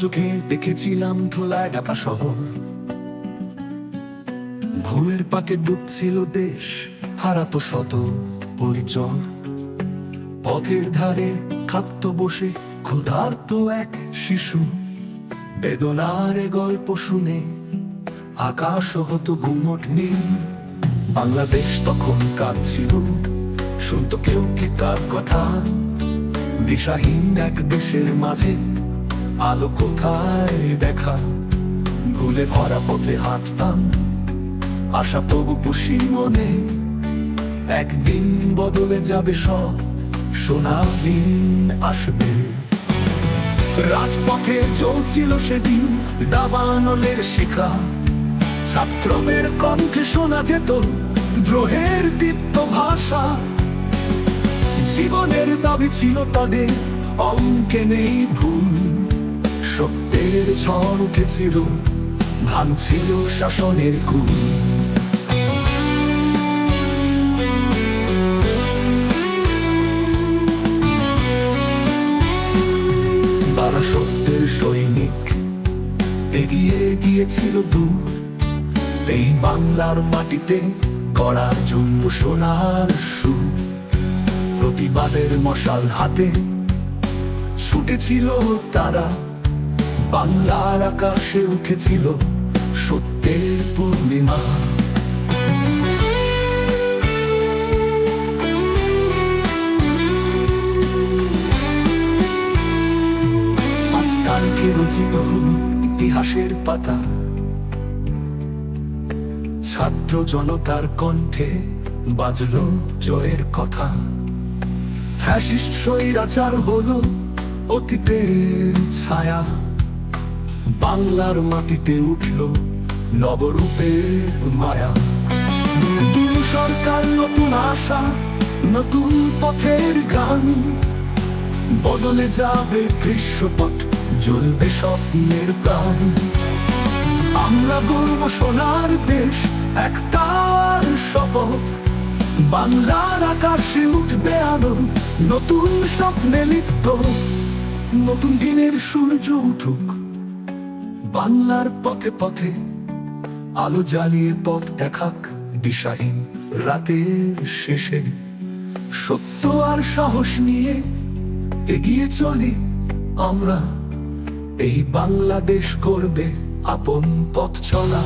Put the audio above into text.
চোখে দেখেছিলাম ধুলায় ঢাকা শহর, ভুলের পাকে ডুবছিল দেশ, হারাতো শত পরিচয়। পথের ধারে খাদ্য বসে ক্ষুধার্ত এক শিশু, বেদনার গল্প শুনে আকাশ হতো ঘুমট নীল। বাংলাদেশ তখন কাঁদছিল, শুনতো কেউ কি কার কথা। দিশাহীন এক দেশের মাঝে আলো কোথায় দেখা। ভুলে ভরা পথে হাঁটতাম, আশা তবু পুষি মনে। একদিন বদলে যাবে সব, সোনার দিন আসবে। রাজপথে চলছিল সেদিন দাবানলের শিখা, ছাত্রদের কণ্ঠে শোনা যেত দ্রোহের দীপ্ত ভাষা। জীবনের দাবি ছিল তাদের, অঙ্কে নেই ভুল। সত্যের ঝড় উঠেছিল, ভাঙছিল শাসনের কুল। তারা সত্যের সৈনিক, এগিয়ে গিয়েছিল দূর। এই বাংলার মাটিতে করার জন্য সোনার সুর। প্রতিবাদের মশাল হাতে ছুটেছিল তারা, বাংলার আকাশে উঠেছিল সত্যের পূর্ণিমা। আজ তারিখে রচিত ইতিহাসের পাতা, ছাত্র জনতার কণ্ঠে বাজলো জয়ের কথা। ফ্যাসিস্ট স্বৈরাচার হলো অতীতের ছায়া, বাংলার মাটিতে উঠল নবরূপের মায়া। নতুন সরকার, নতুন আশা, নতুন পথের গান। বদলে যাবে দৃশ্যপট, জ্বলবে স্বপ্নের প্রাণ। আমরা গর্ব সোনার দেশ, একটার শপথ। বাংলার আকাশে উঠবে আলো, নতুন স্বপ্নে লিপ্ত। নতুন দিনের সূর্য উঠুক, বাংলার পথে পথে আলো জ্বালিয়ে পথ দেখাক। দিশাহীন রাতের শেষে সত্য আর সাহস নিয়ে এগিয়ে চলি আমরা। এই বাংলাদেশ করবে আপন পথ চলা।